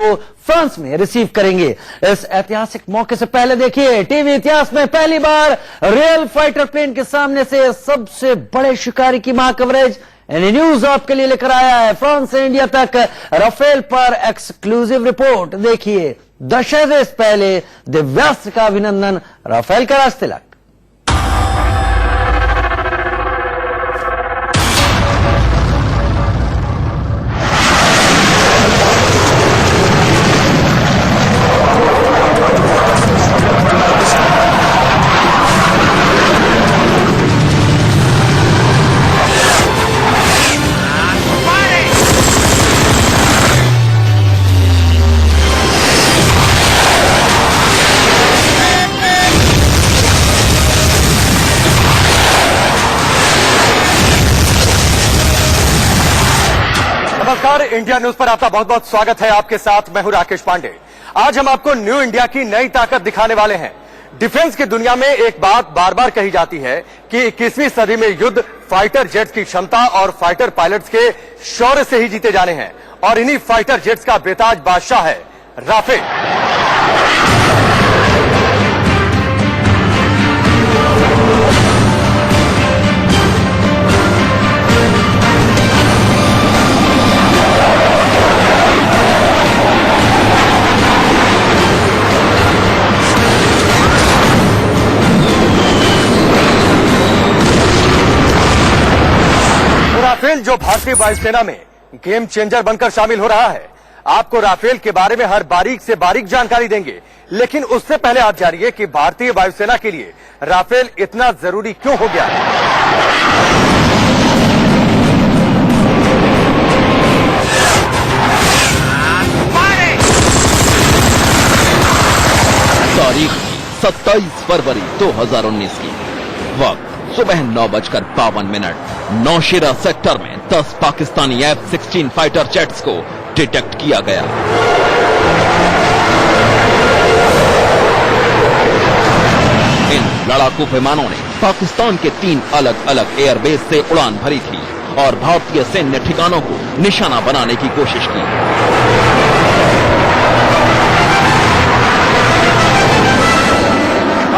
को फ्रांस में रिसीव करेंगे। इस ऐतिहासिक मौके से पहले देखिए, टीवी इतिहास में पहली बार रियल फाइटर प्लेन के सामने से सबसे बड़े शिकारी की मां कवरेज एनी न्यूज आपके लिए लेकर आया है। फ्रांस से इंडिया तक राफेल पर एक्सक्लूसिव रिपोर्ट देखिए। दशहरे से पहले दिव्यास्त्र का अभिनंदन, राफेल का राजतिलक। नमस्कार, इंडिया न्यूज पर आपका बहुत बहुत स्वागत है। आपके साथ मैं हूं राकेश पांडे। आज हम आपको न्यू इंडिया की नई ताकत दिखाने वाले हैं। डिफेंस की दुनिया में एक बात बार बार कही जाती है कि 21वीं सदी में युद्ध फाइटर जेट्स की क्षमता और फाइटर पायलट्स के शौर्य से ही जीते जाने हैं, और इन्हीं फाइटर जेट्स का बेताज बादशाह है राफेल। राफेल जो भारतीय वायुसेना में गेम चेंजर बनकर शामिल हो रहा है। आपको राफेल के बारे में हर बारीक से बारीक जानकारी देंगे, लेकिन उससे पहले आप जानिए कि भारतीय वायुसेना के लिए राफेल इतना जरूरी क्यों हो गया है। तारीख 27 फरवरी 2019 की, वक्त सुबह 9:52। नौशेरा सेक्टर में 10 पाकिस्तानी F-16 फाइटर जेट्स को डिटेक्ट किया गया। इन लड़ाकू विमानों ने पाकिस्तान के 3 अलग अलग एयरबेस से उड़ान भरी थी और भारतीय सैन्य ठिकानों को निशाना बनाने की कोशिश की।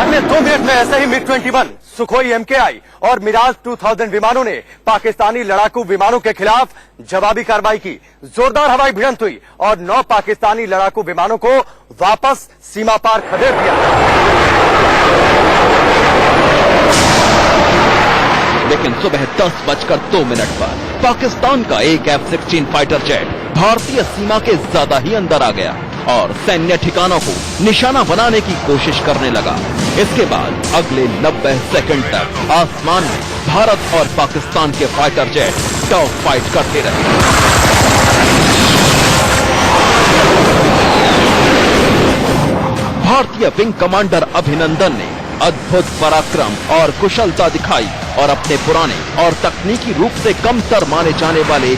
अगले 2 मिनट में ऐसे ही MiG-21, सुखोई MKI और मिराज 2000 विमानों ने पाकिस्तानी लड़ाकू विमानों के खिलाफ जवाबी कार्रवाई की। जोरदार हवाई भिड़ंत हुई और 9 पाकिस्तानी लड़ाकू विमानों को वापस सीमा पार खदेड़ दिया। लेकिन सुबह 10:02 पर पाकिस्तान का एक F-16 फाइटर जेट भारतीय सीमा के ज्यादा ही अंदर आ गया और सैन्य ठिकानों को निशाना बनाने की कोशिश करने लगा। इसके बाद अगले 90 सेकंड तक आसमान में भारत और पाकिस्तान के फाइटर जेट टफ फाइट करते रहे। भारतीय विंग कमांडर अभिनंदन ने अद्भुत पराक्रम और कुशलता दिखाई और अपने पुराने और तकनीकी रूप से कमतर माने जाने वाले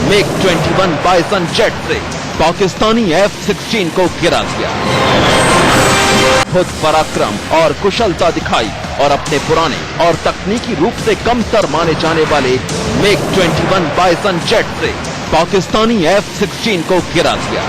MiG-21 बाइसन जेट से पाकिस्तानी F-16 को गिरा दिया। खुद पराक्रम और कुशलता दिखाई और अपने पुराने और तकनीकी रूप से कमतर माने जाने वाले MiG-21 बाइसन जेट से पाकिस्तानी F-16 को गिरा दिया।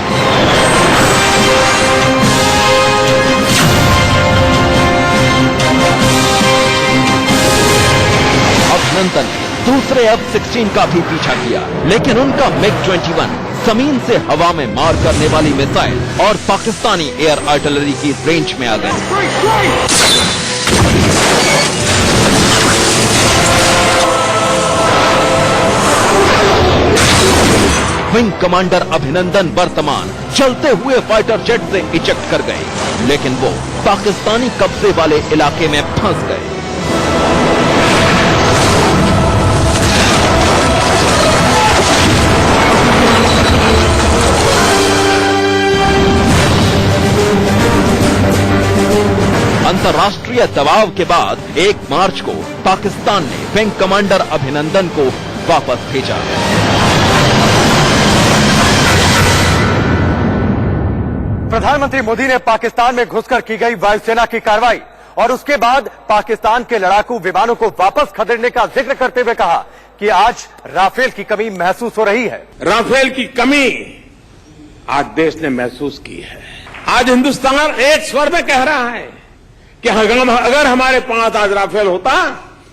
अभिनंदन ने दूसरे F-16 का भी पीछा किया, लेकिन उनका MiG-21 जमीन से हवा में मार करने वाली मिसाइल और पाकिस्तानी एयर आर्टिलरी की रेंज में आ गए। विंग कमांडर अभिनंदन वर्तमान चलते हुए फाइटर जेट से इजेक्ट कर गए, लेकिन वो पाकिस्तानी कब्जे वाले इलाके में फंस गए। अंतर्राष्ट्रीय दबाव के बाद 1 मार्च को पाकिस्तान ने विंग कमांडर अभिनंदन को वापस भेजा। प्रधानमंत्री मोदी ने पाकिस्तान में घुसकर की गई वायुसेना की कार्रवाई और उसके बाद पाकिस्तान के लड़ाकू विमानों को वापस खदेड़ने का जिक्र करते हुए कहा कि आज राफेल की कमी महसूस हो रही है। राफेल की कमी आज देश ने महसूस की है। आज हिंदुस्तान एक स्वर में कह रहा है कि अगर हमारे पास आज राफेल होता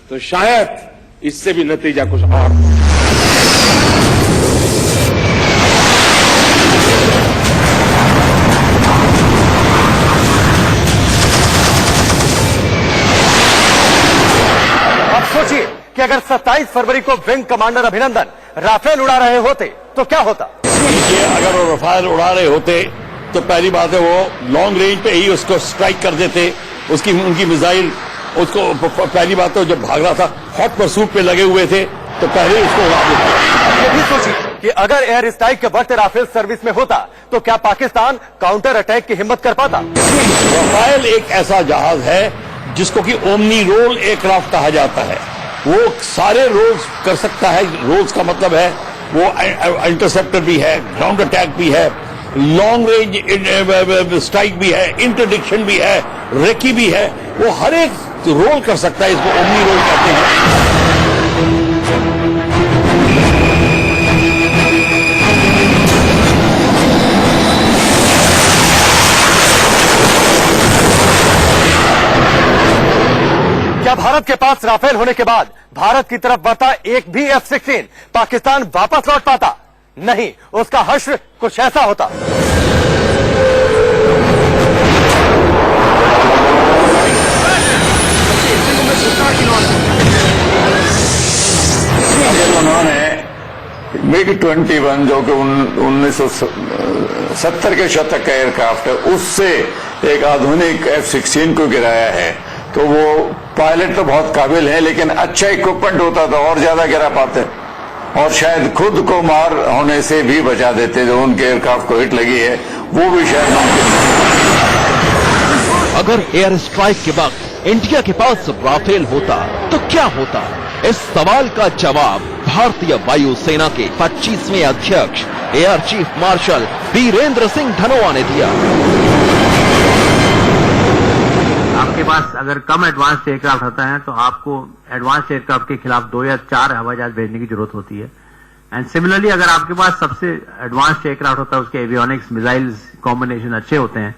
तो शायद इससे भी नतीजा कुछ और। अब सोचिए कि अगर 27 फरवरी को विंग कमांडर अभिनंदन राफेल उड़ा रहे होते तो क्या होता। देखिए, अगर वो राफेल उड़ा रहे होते तो पहली बात है वो लॉन्ग रेंज पे ही उसको स्ट्राइक कर देते। उनकी मिसाइल उसको पहली बात तो जब भाग रहा था हॉट परसूट पे लगे हुए थे तो पहले उसको उड़ा देते। ये भी सोचिए कि अगर एयर स्ट्राइक के वक्त राफेल सर्विस में होता तो क्या पाकिस्तान काउंटर अटैक की हिम्मत कर पाता। राफेल एक ऐसा जहाज है जिसको कि ओमनी रोल एयरक्राफ्ट कहा जाता है। वो सारे रोल्स कर सकता है। रोल्स का मतलब है वो इंटरसेप्टर भी है, ग्राउंड अटैक भी है, लॉन्ग रेंज स्ट्राइक भी है, इंटरडिक्शन भी है, रेकी भी है। वो हर एक रोल कर सकता है। इसको ओमनी रोल कहते हैं। क्या भारत के पास राफेल होने के बाद भारत की तरफ बढ़ता एक भी F-16 पाकिस्तान वापस लौट पाता? नहीं, उसका हश्र कुछ ऐसा होता। उन्होंने MiG-21 जो कि 1970 के शतक का एयरक्राफ्ट है, उससे एक आधुनिक F-16 को गिराया है। तो वो पायलट तो बहुत काबिल है, लेकिन अच्छा इक्विपमेंट होता तो और ज्यादा गिरा पाते और शायद खुद को मार होने से भी बचा देते। जो उनके एयरक्राफ्ट को हिट लगी है वो भी शायद मुमकिन है। अगर एयर स्ट्राइक के वक्त इंडिया के पास राफेल होता तो क्या होता? इस सवाल का जवाब भारतीय वायुसेना के 25वें अध्यक्ष air chief marshal Virendra Singh Dhanoa ने दिया। आपके पास अगर कम एडवांस एयरक्राफ्ट होता है तो आपको एडवांस एयरक्राफ्ट के खिलाफ 2 या 4 हवाई जहाज भेजने की जरूरत होती है। एंड सिमिलरली अगर आपके पास सबसे एडवांस एयरक्राफ्ट होता है, उसके एवियोनिक्स मिसाइल्स कॉम्बिनेशन अच्छे होते हैं,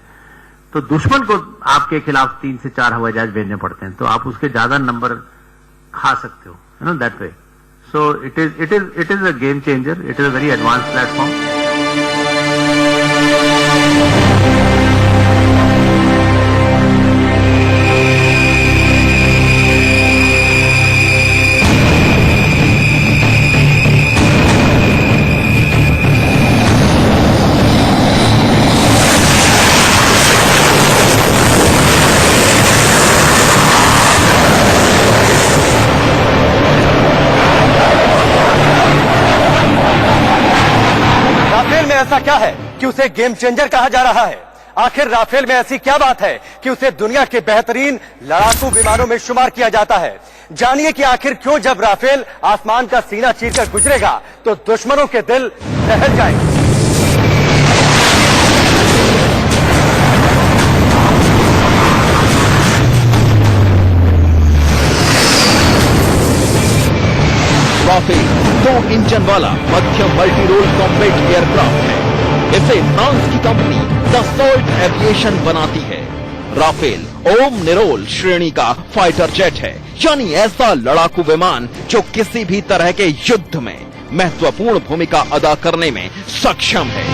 तो दुश्मन को आपके खिलाफ 3 से 4 हवाई जहाज भेजने पड़ते हैं, तो आप उसके ज्यादा नंबर खा सकते हो, you know, that way. So it is a game changer. It is a very advance platform. ऐसा क्या है कि उसे गेम चेंजर कहा जा रहा है? आखिर राफेल में ऐसी क्या बात है कि उसे दुनिया के बेहतरीन लड़ाकू विमानों में शुमार किया जाता है? जानिए कि आखिर क्यों जब राफेल आसमान का सीना चीरकर गुजरेगा तो दुश्मनों के दिल दहल जाएंगे। राफेल 2 इंजन वाला मध्यम मल्टी रोल कॉम्बैट एयरक्राफ्ट है। इसे फ्रांस की कंपनी दसॉल्ट एविएशन बनाती है। राफेल ओम निरोल श्रेणी का फाइटर जेट है, यानी ऐसा लड़ाकू विमान जो किसी भी तरह के युद्ध में महत्वपूर्ण भूमिका अदा करने में सक्षम है।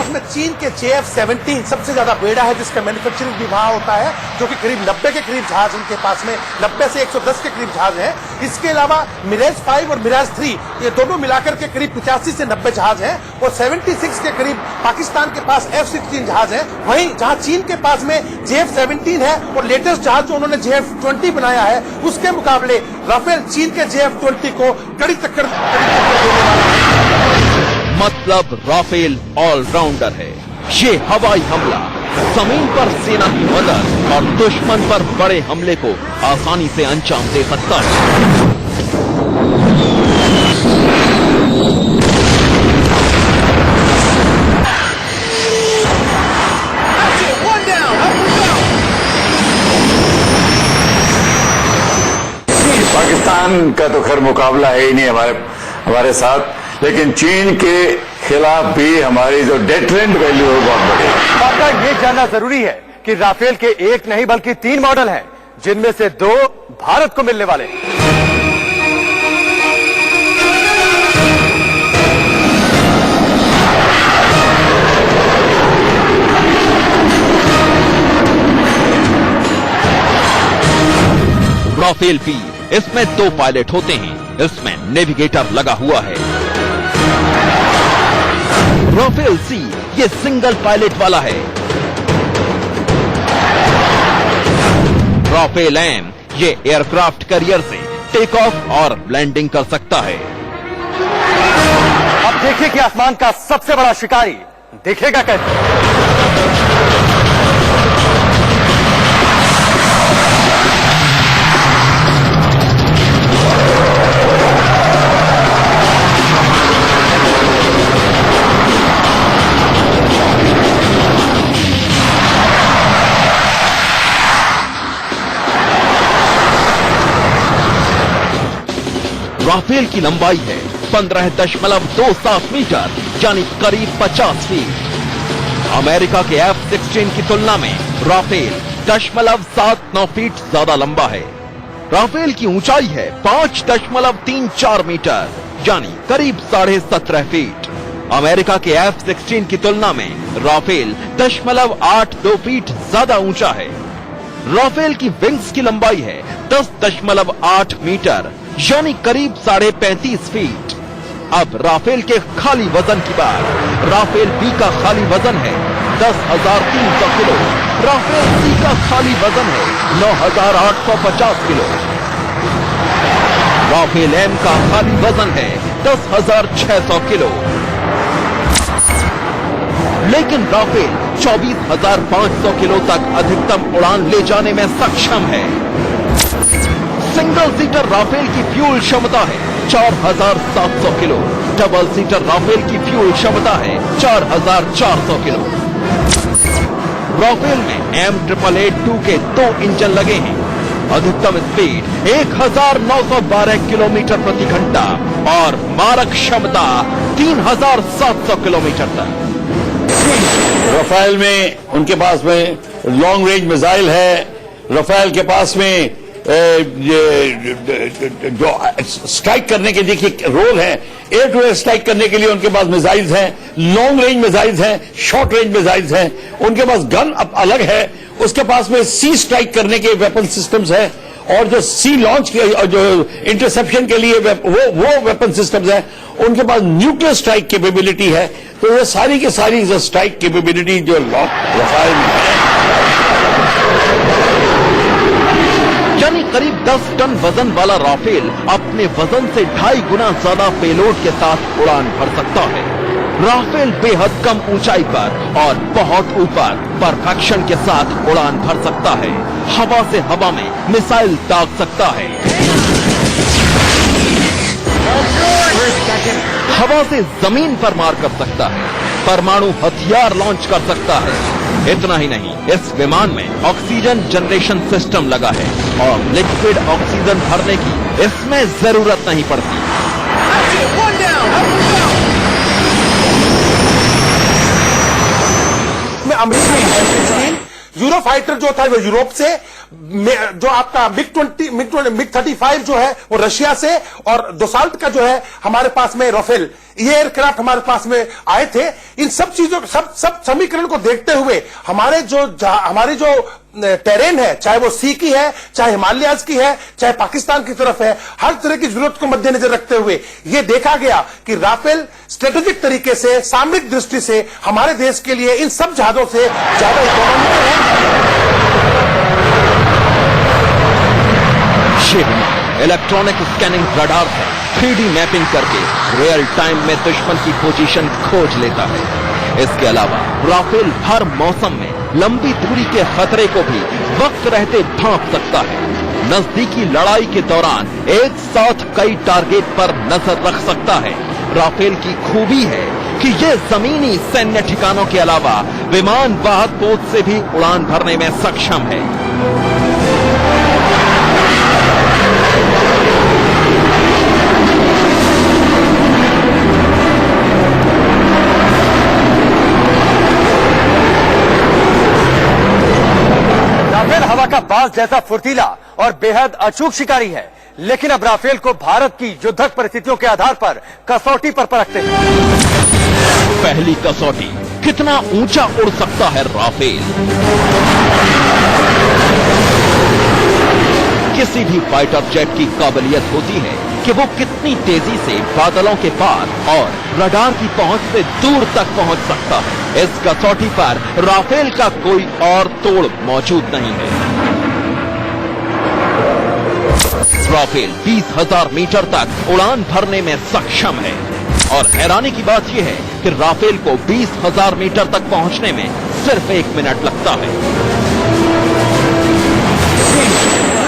में चीन के JF-17 सबसे ज्यादा बेड़ा है, जिसका मैन्युफैक्चरिंग भी वहां होता है, जो कि करीब 90 के करीब जहाज उनके पास में 90 से 110 के करीब जहाज हैं। इसके अलावा मिराज 5 और मिराज 3 ये दोनों मिलाकर के करीब 85 से 90 जहाज हैं और 76 के करीब पाकिस्तान के पास F-16 जहाज हैं। वहीं जहां चीन के पास में JF-17 है और लेटेस्ट जहाज जो उन्होंने JF-20 बनाया है, उसके मुकाबले राफेल चीन के JF-20 को कड़ी टक्कर देने वाला है। मतलब राफेल ऑलराउंडर है। ये हवाई हमला, जमीन पर सेना की मदद और दुश्मन पर बड़े हमले को आसानी से अंजाम दे सकता है। पाकिस्तान ईरान का तो खैर मुकाबला है ही नहीं हमारे साथ, लेकिन चीन के खिलाफ भी हमारी जो डेटरेंट वैल्यू है बहुत बड़ी है। आपका ये जानना जरूरी है कि राफेल के एक नहीं बल्कि 3 मॉडल हैं, जिनमें से 2 भारत को मिलने वाले हैं। राफेल भी, इसमें 2 पायलट होते हैं, इसमें नेविगेटर लगा हुआ है। राफेल सी ये सिंगल पायलट वाला है। राफेल एम ये एयरक्राफ्ट कैरियर से टेक ऑफ और लैंडिंग कर सकता है। अब देखिए कि आसमान का सबसे बड़ा शिकारी दिखेगा कैसे। राफेल की लंबाई है 15.27 मीटर, यानी करीब 50 फीट। अमेरिका के F-16 की तुलना में राफेल 0.79 फीट ज्यादा लंबा है। राफेल की ऊंचाई है 5.34 मीटर, यानी करीब 17.5 फीट। अमेरिका के F-16 की तुलना में राफेल 0.82 फीट ज्यादा ऊंचा है। राफेल की विंग्स की लंबाई है 10.8 मीटर, यानी करीब 35.5 फीट। अब राफेल के खाली वजन की बात। राफेल बी का खाली वजन है 10,300 किलो। राफेल सी का खाली वजन है 9,850 किलो। राफेल एम का खाली वजन है 10,600 किलो। लेकिन राफेल 24,500 किलो तक अधिकतम उड़ान ले जाने में सक्षम है। सिंगल सीटर राफेल की फ्यूल क्षमता है 4,700 किलो। डबल सीटर राफेल की फ्यूल क्षमता है 4,400 किलो। राफेल में M882 के 2 इंजन लगे हैं। अधिकतम स्पीड 1,912 किलोमीटर प्रति घंटा और मारक क्षमता 3,700 किलोमीटर तक। राफेल में उनके पास में लॉन्ग रेंज मिसाइल है। राफेल के पास में जो स्ट्राइक करने के देखिए रोल है, एयर टू एयर स्ट्राइक करने के लिए उनके पास मिसाइल्स हैं, लॉन्ग रेंज मिसाइल्स हैं, शॉर्ट रेंज मिसाइल्स हैं। उनके पास गन अलग है। उसके पास में सी स्ट्राइक करने के वेपन सिस्टम्स है, और जो सी लॉन्च के जो इंटरसेप्शन के लिए वो वेपन सिस्टम्स है। उनके पास न्यूक्लियर स्ट्राइक कैपेबिलिटी है। तो ये सारी की सारी जो स्ट्राइक कैपेबिलिटी जो राफेल में है, यानी करीब 10 टन वजन वाला राफेल अपने वजन से 2.5 गुना ज्यादा पेलोड के साथ उड़ान भर सकता है। राफेल बेहद कम ऊंचाई पर और बहुत ऊपर परफेक्शन के साथ उड़ान भर सकता है। हवा से हवा में मिसाइल दाग सकता है। हवा से जमीन पर मार कर सकता है। परमाणु हथियार लॉन्च कर सकता है। इतना ही नहीं, इस विमान में ऑक्सीजन जनरेशन सिस्टम लगा है और लिक्विड ऑक्सीजन भरने की इसमें जरूरत नहीं पड़ती। अमेरिका यूरोफाइटर जो था वो यूरोप से, जो आपका मिग 35 जो है वो रशिया से, और दोसाल्ट का जो है हमारे पास में राफेल, ये एयरक्राफ्ट हमारे पास में आए थे। इन सब चीजों सब समीकरण को देखते हुए हमारी जो टेरेन है, चाहे वो सी की है, चाहे हिमालयाज की है, चाहे पाकिस्तान की तरफ है, हर तरह की जरूरत को मद्देनजर रखते हुए यह देखा गया कि राफेल स्ट्रेटेजिक तरीके से, सामरिक दृष्टि से हमारे देश के लिए इन सब जहाजों से ज्यादा इकोनॉमिकल है। इलेक्ट्रॉनिक स्कैनिंग रडार से 3D मैपिंग करके रियल टाइम में दुश्मन की पोजीशन खोज लेता है। इसके अलावा राफेल हर मौसम में लंबी दूरी के खतरे को भी वक्त रहते भांप सकता है। नजदीकी लड़ाई के दौरान एक साथ कई टारगेट पर नजर रख सकता है। राफेल की खूबी है कि ये जमीनी सैन्य ठिकानों के अलावा विमान वाहक पोत से भी उड़ान भरने में सक्षम है। बाज जैसा फुर्तीला और बेहद अचूक शिकारी है, लेकिन अब राफेल को भारत की युद्धक परिस्थितियों के आधार पर कसौटी पर परखते हैं। पहली कसौटी, कितना ऊंचा उड़ सकता है राफेल। किसी भी फाइटर जेट की काबिलियत होती है कि वो कितनी तेजी से बादलों के पार और रडार की पहुंच से दूर तक पहुंच सकता है। इस कसौटी पर राफेल का कोई और तोड़ मौजूद नहीं है। राफेल 20,000 मीटर तक उड़ान भरने में सक्षम है और हैरानी की बात यह है कि राफेल को 20,000 मीटर तक पहुंचने में सिर्फ 1 मिनट लगता है।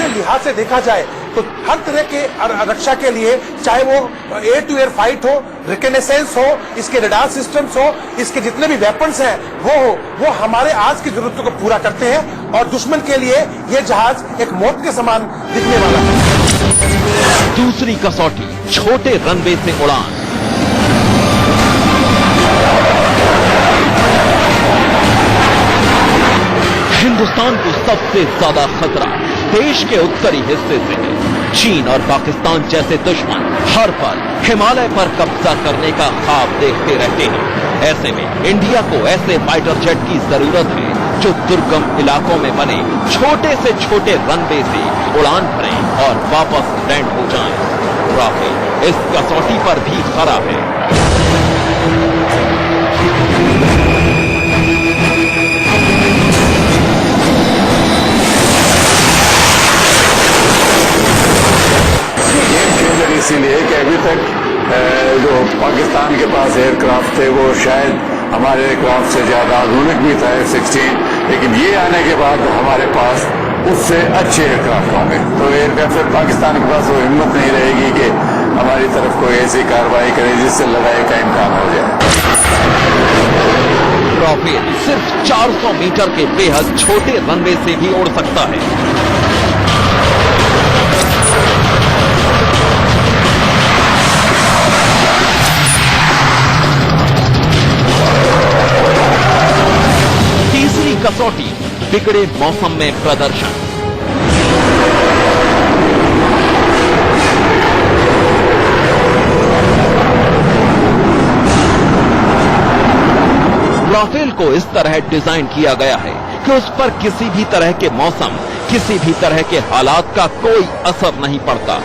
लिहाज से देखा जाए तो हर तरह के रक्षा के लिए, चाहे वो एयर टू एयर फाइट हो, रिकनेसेंस हो, इसके रडार सिस्टम्स हो, इसके जितने भी वेपन्स हैं वो हमारे आज की जरूरतों को पूरा करते हैं और दुश्मन के लिए ये जहाज एक मौत के समान दिखने वाला है। दूसरी कसौटी, छोटे रनवे से उड़ान। हिंदुस्तान को सबसे ज्यादा खतरा देश के उत्तरी हिस्से से है। चीन और पाकिस्तान जैसे दुश्मन हर पल हिमालय पर कब्जा करने का ख्वाब देखते रहते हैं। ऐसे में इंडिया को ऐसे फाइटर जेट की जरूरत है जो दुर्गम इलाकों में बने छोटे से छोटे रनवे से उड़ान भरें और वापस लैंड हो जाएं। राफेल इस कसौटी पर भी खरा है। इसीलिए कि अभी तक जो पाकिस्तान के पास एयरक्राफ्ट थे वो शायद हमारे एयरक्राफ्ट से ज्यादा आधुनिक भी था F-16, लेकिन ये आने के बाद हमारे पास उससे अच्छे एयरक्राफ्ट होंगे। तो एयरक्राफ्ट पाकिस्तान के पास वो हिम्मत नहीं रहेगी कि हमारी तरफ कोई ऐसी कार्रवाई करे जिससे लड़ाई का इम्कान हो जाए। राफेल सिर्फ 400 मीटर के बेहद छोटे रनवे से भी उड़ सकता है। तीसरी कसौटी, बिगड़े मौसम में प्रदर्शन। राफेल को इस तरह डिजाइन किया गया है कि उस पर किसी भी तरह के मौसम, किसी भी तरह के हालात का कोई असर नहीं पड़ता।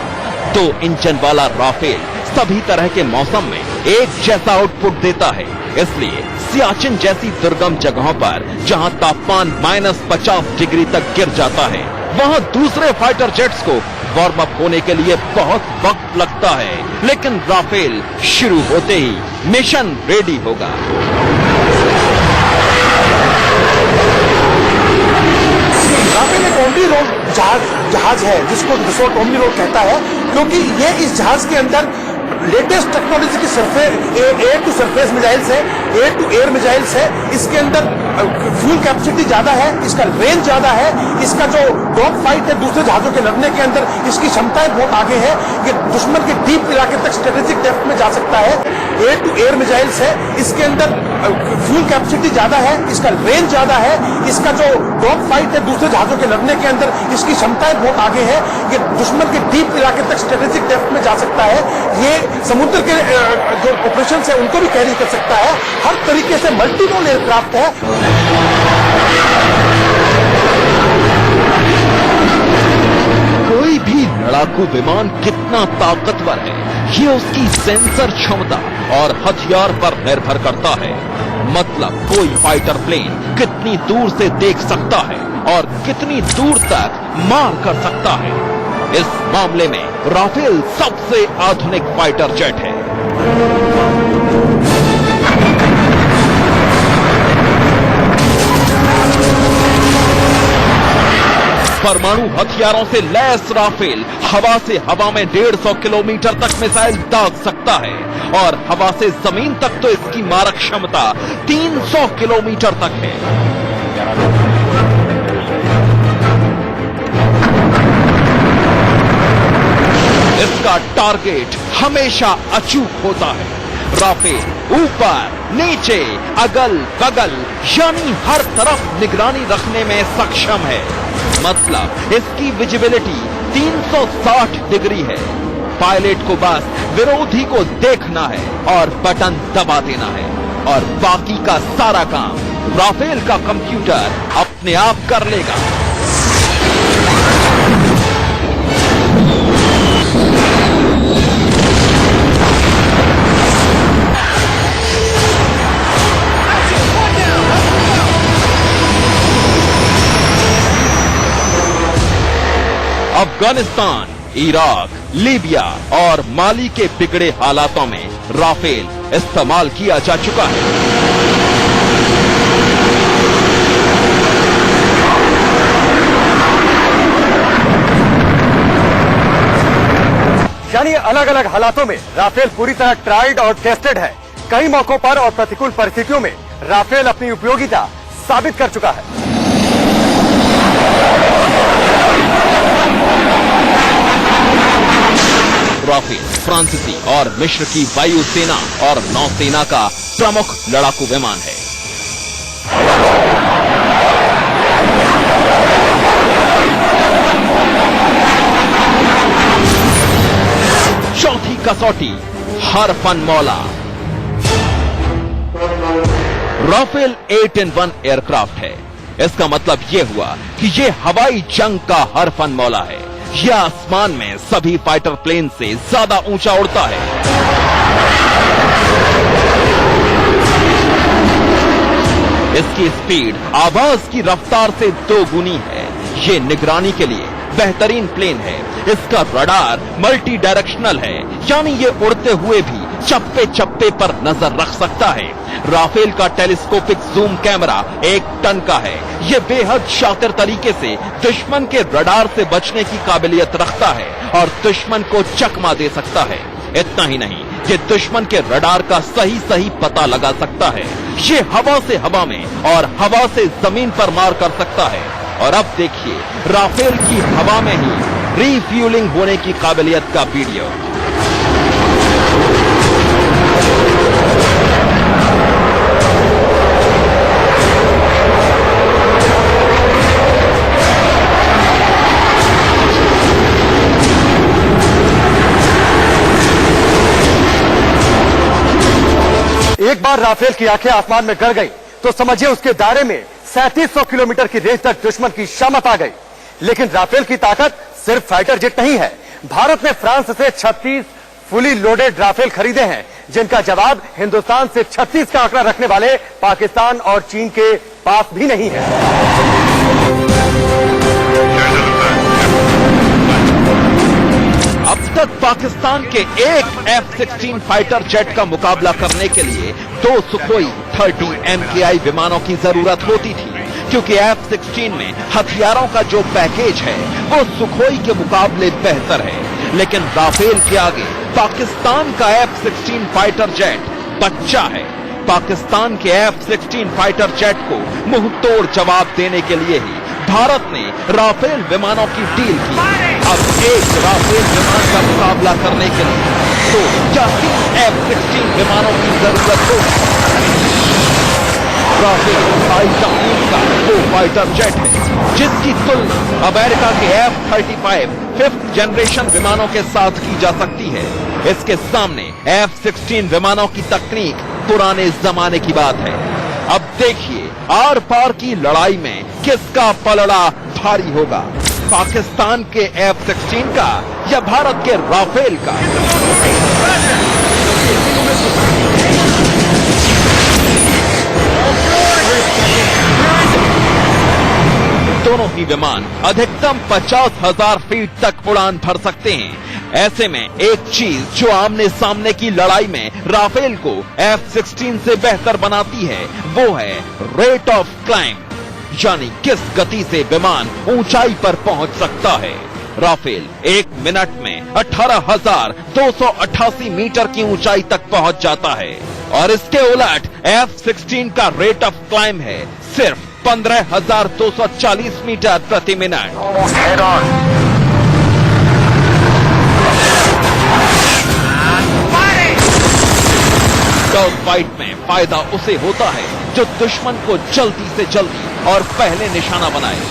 2 इंजन वाला राफेल सभी तरह के मौसम में एक जैसा आउटपुट देता है। इसलिए सियाचिन जैसी दुर्गम जगहों पर जहां तापमान -50 डिग्री तक गिर जाता है, वहां दूसरे फाइटर जेट्स को वार्म अप होने के लिए बहुत वक्त लगता है, लेकिन राफेल शुरू होते ही मिशन रेडी होगा। राफेल एक ओमनी रोड जहाज है जिसको रिसोर्ट ओमनी रोड कहता है, क्योंकि ये इस जहाज के अंदर लेटेस्ट टेक्नोलॉजी की एयर टू सरफेस मिसाइल्स है, एयर टू एयर मिसाइल्स है। इसके अंदर फ्यूल कैपेसिटी ज्यादा है, इसका रेंज ज्यादा है, इसका जो डॉग फाइट है दूसरे जहाजों के लड़ने के अंदर इसकी क्षमताएं बहुत आगे है। ये दुश्मन के डीप इलाके तक स्ट्रेटेजिक डेप्थ में जा सकता है। एयर टू एयर मिसाइल्स है, इसके अंदर फ्यूल कैपेसिटी ज्यादा है, इसका रेंज ज्यादा है, इसका जो डॉग फाइट है दूसरे जहाजों के लड़ने के अंदर इसकी क्षमताएं बहुत आगे है। ये दुश्मन के डीप इलाके तक स्ट्रेटेजिक डेप्थ में जा सकता है। ये समुद्र के जो ऑपरेशन है उनको भी कैरी कर सकता है। हर तरीके से मल्टी रोल एयरक्राफ्ट है। कोई भी लड़ाकू विमान कितना ताकतवर है, ये उसकी सेंसर क्षमता और हथियार पर निर्भर करता है। मतलब कोई फाइटर प्लेन कितनी दूर से देख सकता है और कितनी दूर तक मार कर सकता है। इस मामले में राफेल सबसे आधुनिक फाइटर जेट है। परमाणु हथियारों से लैस राफेल हवा से हवा में 150 किलोमीटर तक मिसाइल दाग सकता है और हवा से जमीन तक तो इसकी मारक क्षमता 300 किलोमीटर तक है। इसका टारगेट हमेशा अचूक होता है। राफेल ऊपर नीचे अगल बगल यानी हर तरफ निगरानी रखने में सक्षम है। मतलब इसकी विजिबिलिटी 360 डिग्री है। पायलट को बस विरोधी को देखना है और बटन दबा देना है और बाकी का सारा काम राफेल का कंप्यूटर अपने आप कर लेगा। अफगानिस्तान, इराक, लीबिया और माली के बिगड़े हालातों में राफेल इस्तेमाल किया जा चुका है। यानी अलग अलग हालातों में राफेल पूरी तरह ट्राइड और टेस्टेड है। कई मौकों पर और प्रतिकूल परिस्थितियों में राफेल अपनी उपयोगिता साबित कर चुका है। राफेल फ्रांसीसी और मिस्र की वायुसेना और नौसेना का प्रमुख लड़ाकू विमान है। चौथी कसौटी हर फन मौला। राफेल 8-in-1 एयरक्राफ्ट है। इसका मतलब यह हुआ कि यह हवाई जंग का हर फन मौला है। यह आसमान में सभी फाइटर प्लेन से ज्यादा ऊंचा उड़ता है। इसकी स्पीड आवाज की रफ्तार से 2 गुनी है। ये निगरानी के लिए बेहतरीन प्लेन है। इसका रडार मल्टी डायरेक्शनल है, यानी ये उड़ते हुए भी चप्पे चप्पे पर नजर रख सकता है। राफेल का टेलीस्कोपिक जूम कैमरा 1 टन का है। ये बेहद शातिर तरीके से दुश्मन के रडार से बचने की काबिलियत रखता है और दुश्मन को चकमा दे सकता है। इतना ही नहीं, ये दुश्मन के रडार का सही पता लगा सकता है। ये हवा से हवा में और हवा से जमीन पर मार कर सकता है। और अब देखिए राफेल की हवा में ही रीफ्यूलिंग होने की काबिलियत का वीडियो। एक बार राफेल की आंखें आसमान में गड़ गई तो समझिए उसके दायरे में 3700 किलोमीटर की रेंज तक दुश्मन की शामत आ गई। लेकिन राफेल की ताकत सिर्फ फाइटर जेट नहीं है। भारत ने फ्रांस से 36 फुली लोडेड राफेल खरीदे हैं, जिनका जवाब हिंदुस्तान से 36 का आंकड़ा रखने वाले पाकिस्तान और चीन के पास भी नहीं है। अब तक पाकिस्तान के एक F-16 फाइटर जेट का मुकाबला करने के लिए 2 सुखोई 30 MKI विमानों की जरूरत होती थी, क्योंकि F-16 में हथियारों का जो पैकेज है वो सुखोई के मुकाबले बेहतर है। लेकिन राफेल के आगे पाकिस्तान का F-16 फाइटर जेट बच्चा है। पाकिस्तान के F-16 फाइटर जेट को मुंह तोड़ जवाब देने के लिए ही भारत ने राफेल विमानों की डील की। अब एक राफेल विमान का मुकाबला करने के लिए तो क्या 3 F-16 विमानों की जरूरत होगी। राफेल हाई तकनीक का वो फाइटर जेट है जिसकी तुलना अमेरिका के F-35 5th जनरेशन विमानों के साथ की जा सकती है। इसके सामने F-16 विमानों की तकनीक पुराने जमाने की बात है। अब देखिए आर पार की लड़ाई में किसका पलड़ा भारी होगा, पाकिस्तान के F-16 का या भारत के राफेल का। दोनों ही विमान अधिकतम 50,000 फीट तक उड़ान भर सकते हैं। ऐसे में एक चीज जो आमने सामने की लड़ाई में राफेल को F-16 से बेहतर बनाती है वो है रेट ऑफ क्लाइंब, यानी किस गति से विमान ऊंचाई पर पहुंच सकता है। राफेल 1 मिनट में 18,288 मीटर की ऊंचाई तक पहुंच जाता है और इसके उलट F-16 का रेट ऑफ क्लाइंब है सिर्फ 15,240 मीटर प्रति मिनट। डॉग फाइट में फायदा उसे होता है जो दुश्मन को जल्दी से जल्दी और पहले निशाना बनाए।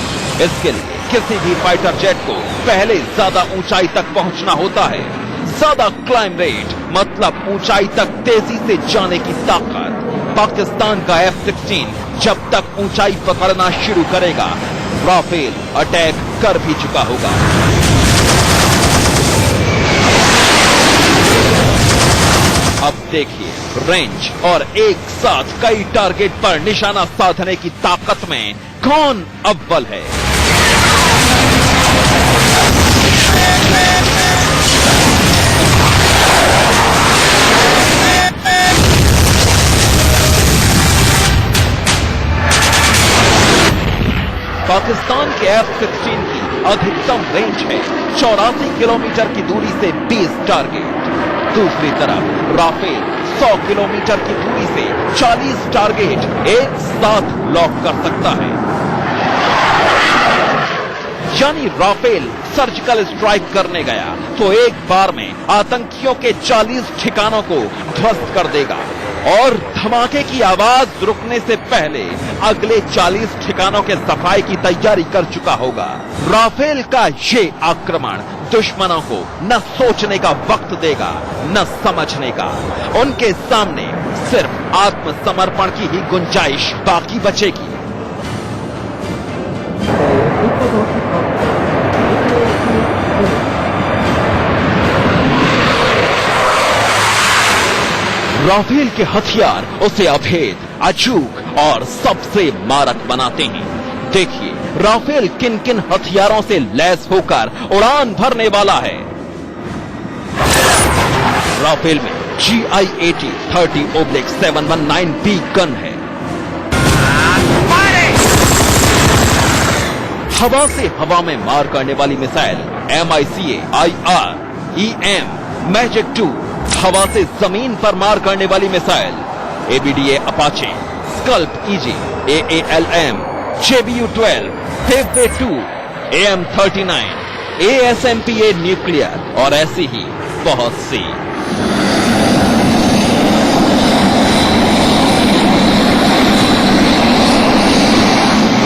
इसके लिए किसी भी फाइटर जेट को पहले ज्यादा ऊंचाई तक पहुंचना होता है। ज्यादा क्लाइम रेट मतलब ऊंचाई तक तेजी से जाने की ताकत। पाकिस्तान का F-16 जब तक ऊंचाई पकड़ना शुरू करेगा, राफेल अटैक कर भी चुका होगा। अब देखिए रेंज और एक साथ कई टारगेट पर निशाना साधने की ताकत में कौन अव्वल है। पाकिस्तान के F-16 की अधिकतम रेंज है 84 किलोमीटर की दूरी से 20 टारगेट। दूसरी तरफ राफेल 100 किलोमीटर की दूरी से 40 टारगेट एक साथ लॉक कर सकता है। यानी राफेल सर्जिकल स्ट्राइक करने गया तो एक बार में आतंकियों के 40 ठिकानों को ध्वस्त कर देगा और धमाके की आवाज रुकने से पहले अगले 40 ठिकानों के सफाई की तैयारी कर चुका होगा। राफेल का ये आक्रमण दुश्मनों को न सोचने का वक्त देगा न समझने का। उनके सामने सिर्फ आत्मसमर्पण की ही गुंजाइश बाकी बचेगी। राफेल के हथियार उसे अभेद, अचूक और सबसे मारक बनाते हैं। देखिए राफेल किन किन हथियारों से लैस होकर उड़ान भरने वाला है। राफेल में GI-80 30/719B गन है। हवा से हवा में मार करने वाली मिसाइल MICA-IR, EM, मैजिक 2, हवा से जमीन पर मार करने वाली missile ABDA Apache, scalp EG, AALM, JBU-12, सेववे 2, AM-39, ASMPA nuclear और ऐसी ही बहुत सी।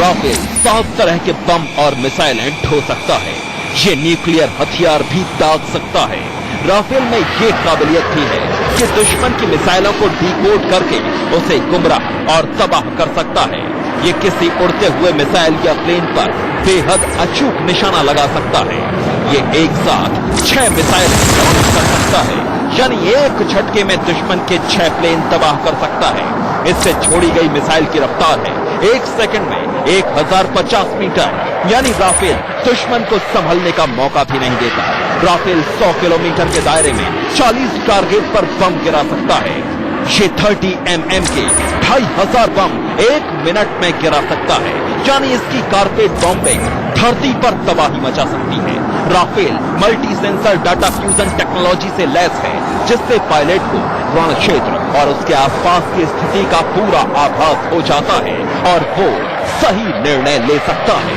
राफेल 7 तरह के बम और मिसाइलें ढो सकता है। ये न्यूक्लियर हथियार भी दाग सकता है। राफेल में ये काबिलियत भी है कि दुश्मन की मिसाइलों को डिकोड करके उसे गुमराह और तबाह कर सकता है। ये किसी उड़ते हुए मिसाइल या प्लेन पर बेहद अचूक निशाना लगा सकता है। ये एक साथ 6 मिसाइल लॉन्च कर सकता है, यानी एक झटके में दुश्मन के 6 प्लेन तबाह कर सकता है। इससे छोड़ी गई मिसाइल की रफ्तार है 1 सेकंड में 1050 मीटर, यानी राफेल दुश्मन को संभलने का मौका भी नहीं देता। राफेल 100 किलोमीटर के दायरे में 40 टारगेट पर बम गिरा सकता है। ये 30 mm के 2500 बम 1 मिनट में गिरा सकता है, यानी इसकी कारपेट बॉम्बिंग धरती पर तबाही मचा सकती है। Rafale multi sensor data fusion technology से लैस है, जिससे पायलट को रण क्षेत्र और उसके आसपास की स्थिति का पूरा आभास हो जाता है और वो सही निर्णय ले सकता है।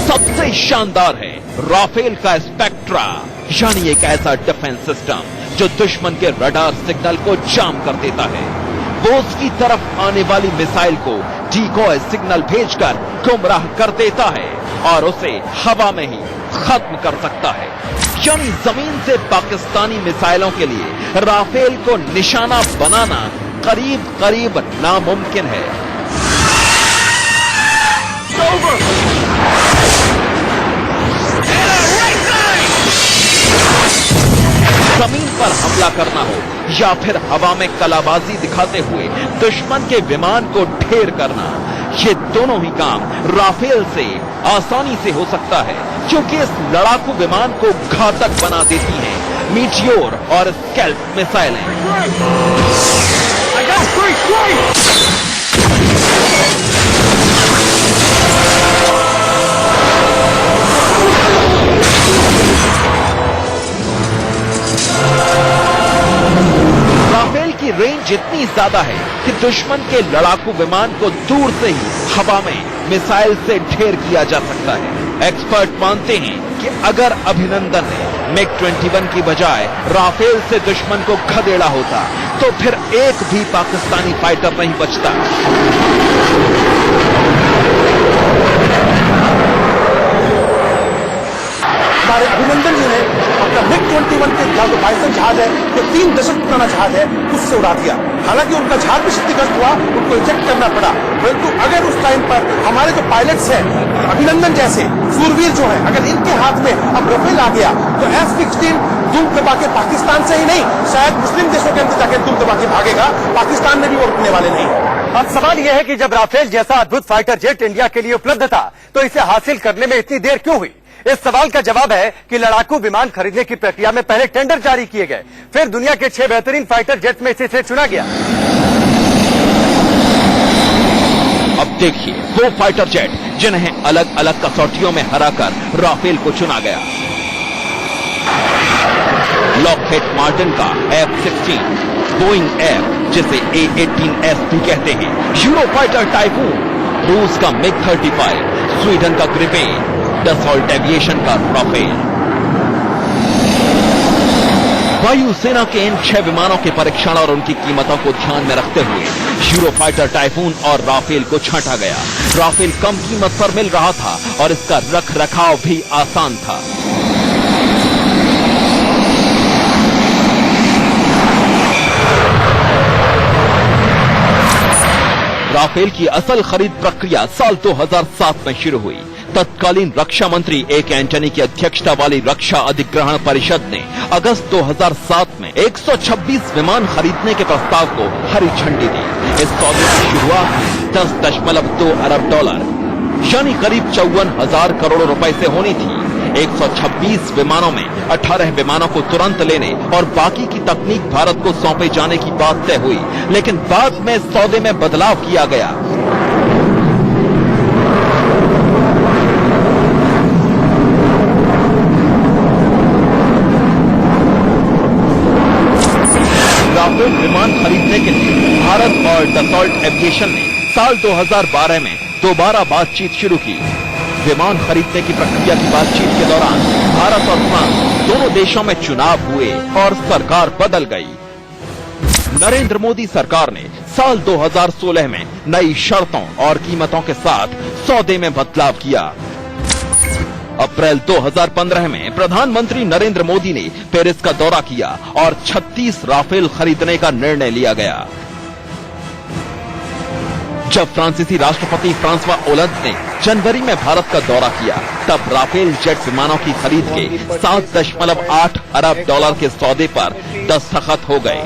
सबसे शानदार है राफेल का स्पेक्ट्रा, यानी एक ऐसा डिफेंस सिस्टम जो दुश्मन के रडार सिग्नल को जाम कर देता है। वो उसकी तरफ आने वाली मिसाइल को डिकॉय सिग्नल भेजकर गुमराह कर देता है और उसे हवा में ही खत्म कर सकता है। यानी जमीन से पाकिस्तानी मिसाइलों के लिए राफेल को निशाना बनाना करीब करीब नामुमकिन है। जमीन पर हमला करना हो या फिर हवा में कलाबाजी दिखाते हुए दुश्मन के विमान को ढेर करना, ये दोनों ही काम राफेल से आसानी से हो सकता है, क्योंकि इस लड़ाकू विमान को घातक बना देती हैं मीटियोर और स्कैल्प मिसाइलें। राफेल की रेंज इतनी ज्यादा है कि दुश्मन के लड़ाकू विमान को दूर से ही हवा में मिसाइल से ढेर किया जा सकता है। एक्सपर्ट मानते हैं कि अगर अभिनंदन ने MiG-21 की बजाय राफेल से दुश्मन को खदेड़ा होता तो फिर एक भी पाकिस्तानी फाइटर नहीं बचता। हमारे अभिनंदन जी ने अपना MiG-21 के जो बाइसन जहाज है, जो 3 दशक पुराना जहाज है, उससे उड़ा दिया। हालांकि उनका जहाज भी क्षतिग्रस्त हुआ, उनको इजेक्ट करना पड़ा, परंतु अगर उस टाइम पर हमारे जो पायलट्स हैं, अभिनंदन जैसे सूरवीर जो है, अगर इनके हाथ में अब राफेल आ गया तो F-16 दुम दबा के पाकिस्तान से ही नहीं, शायद मुस्लिम देशों के अंदर जाकर दुम दबा के भागेगा, पाकिस्तान में भी वो रुकने वाले नहीं। अब सवाल यह है कि जब राफेल जैसा अद्भुत फाइटर जेट इंडिया के लिए उपलब्ध था तो इसे हासिल करने में इतनी देर क्यों हुई? इस सवाल का जवाब है कि लड़ाकू विमान खरीदने की प्रक्रिया में पहले टेंडर जारी किए गए, फिर दुनिया के 6 बेहतरीन फाइटर जेट में इसे चुना गया। अब देखिए वो फाइटर जेट जिन्हें अलग अलग कसौटियों में हराकर राफेल को चुना गया। लॉकहीड मार्टिन का F-16, बोइंग F जिसे A-18S भी कहते हैं, यूरोफाइटर टाइफून, रूस का MiG-35, स्वीडन का ग्रिपेन, डसॉल्ट एविएशन का राफेल। वायुसेना के इन 6 विमानों के परीक्षण और उनकी कीमतों को ध्यान में रखते हुए यूरोफाइटर टाइफून और राफेल को छांटा गया। राफेल कम कीमत पर मिल रहा था और इसका रख रखाव भी आसान था। राफेल की असल खरीद प्रक्रिया साल 2007 में शुरू हुई। तत्कालीन रक्षा मंत्री A.K. एंटनी की अध्यक्षता वाली रक्षा अधिग्रहण परिषद ने अगस्त 2007 में 126 विमान खरीदने के प्रस्ताव को हरी झंडी दी। इस सौदे की शुरुआत $10.2 अरब यानी करीब 54,000 करोड़ रुपए से होनी थी। 126 विमानों में 18 विमानों को तुरंत लेने और बाकी की तकनीक भारत को सौंपे जाने की बात तय हुई, लेकिन बाद में सौदे में बदलाव किया गया। राफेल विमान खरीदने के लिए भारत और डसॉल्ट एविएशन ने साल 2012 में दोबारा बातचीत शुरू की। विमान खरीदने की प्रक्रिया की बातचीत के दौरान भारत और फ्रांस दोनों देशों में चुनाव हुए और सरकार बदल गई। नरेंद्र मोदी सरकार ने साल 2016 में नई शर्तों और कीमतों के साथ सौदे में बदलाव किया। अप्रैल 2015 में प्रधानमंत्री नरेंद्र मोदी ने पेरिस का दौरा किया और 36 राफेल खरीदने का निर्णय लिया गया। जब फ्रांसीसी राष्ट्रपति फ्रांसवा ओलंद ने जनवरी में भारत का दौरा किया, तब राफेल जेट विमानों की खरीद के $7.8 अरब के सौदे पर दस्तखत हो गए।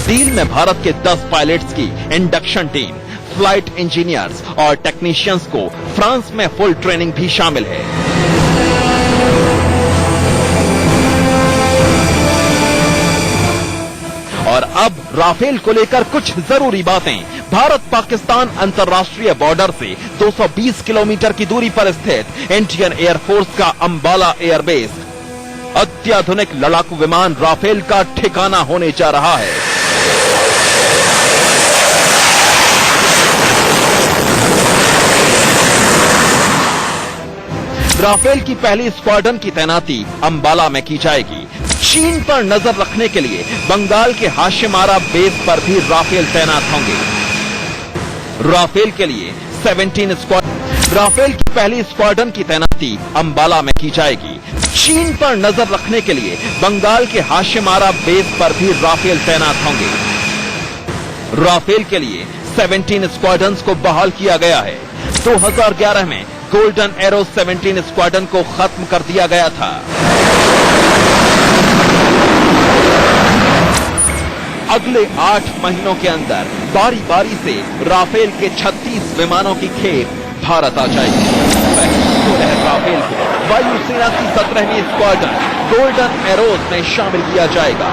डील में भारत के 10 पायलट्स की इंडक्शन टीम, फ्लाइट इंजीनियर्स और टेक्नीशियंस को फ्रांस में फुल ट्रेनिंग भी शामिल है। और अब राफेल को लेकर कुछ जरूरी बातें। भारत पाकिस्तान अंतर्राष्ट्रीय बॉर्डर से 220 किलोमीटर की दूरी पर स्थित इंडियन एयरफोर्स का अंबाला एयरबेस अत्याधुनिक लड़ाकू विमान राफेल का ठिकाना होने जा रहा है। राफेल की पहली स्क्वाड्रन की तैनाती अंबाला में की जाएगी। चीन पर नजर रखने के लिए बंगाल के हाशिमारा बेस पर भी राफेल तैनात होंगे। राफेल के लिए 17 स्क्वाड्रन राफेल की पहली स्क्वाड्रन की तैनाती अंबाला में की जाएगी। चीन पर नजर रखने के लिए बंगाल के हाशिमारा बेस पर भी राफेल तैनात होंगे। राफेल के लिए 17 स्क्वाड्रन्स को बहाल किया गया है। 2011 में गोल्डन एरो 17 स्क्वाड्रन को खत्म कर दिया गया था। अगले 8 महीनों के अंदर बारी बारी से राफेल के 36 विमानों की खेप भारत आ जाएगी। तो राफेल को वायुसेना की 17वीं स्क्वाड्रन गोल्डन एरोज में शामिल किया जाएगा।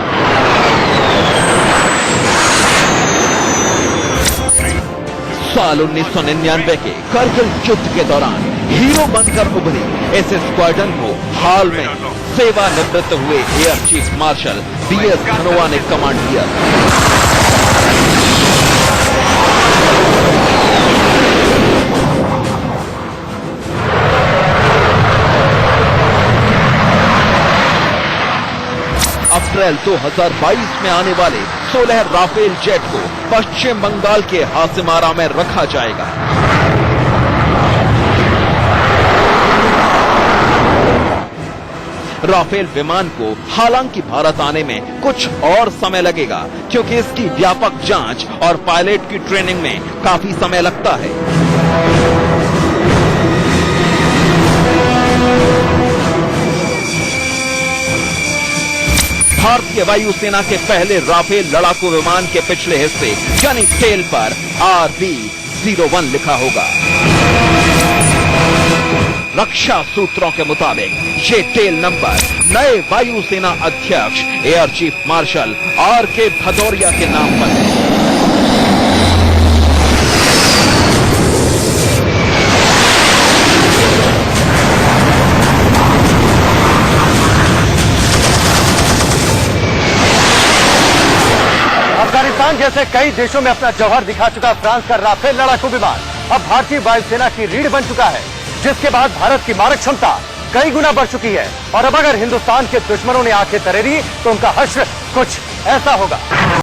साल 1999 के करगिल युद्ध के दौरान हीरो बनकर उभरी इस स्क्वाड्रन को हाल में सेवानिवृत्त हुए air chief martial BS Dhanoa ने कमांड दिया। अप्रैल 2022 में आने वाले 16 राफेल जेट को पश्चिम बंगाल के हासिमारा में रखा जाएगा। राफेल विमान को हालांकि भारत आने में कुछ और समय लगेगा, क्योंकि इसकी व्यापक जांच और पायलट की ट्रेनिंग में काफी समय लगता है। भारतीय वायुसेना के पहले राफेल लड़ाकू विमान के पिछले हिस्से यानी टेल पर RB-01 लिखा होगा। रक्षा सूत्रों के मुताबिक ये टेल नंबर नए वायुसेना अध्यक्ष air chief martial RK Bhadauria के नाम पर है। अफगानिस्तान जैसे कई देशों में अपना जौहर दिखा चुका फ्रांस का राफेल लड़ाकू विमान अब भारतीय वायुसेना की रीढ़ बन चुका है, जिसके बाद भारत की मारक क्षमता कई गुना बढ़ चुकी है। और अब अगर हिंदुस्तान के दुश्मनों ने आंखें तरेरी तो उनका हश्र कुछ ऐसा होगा।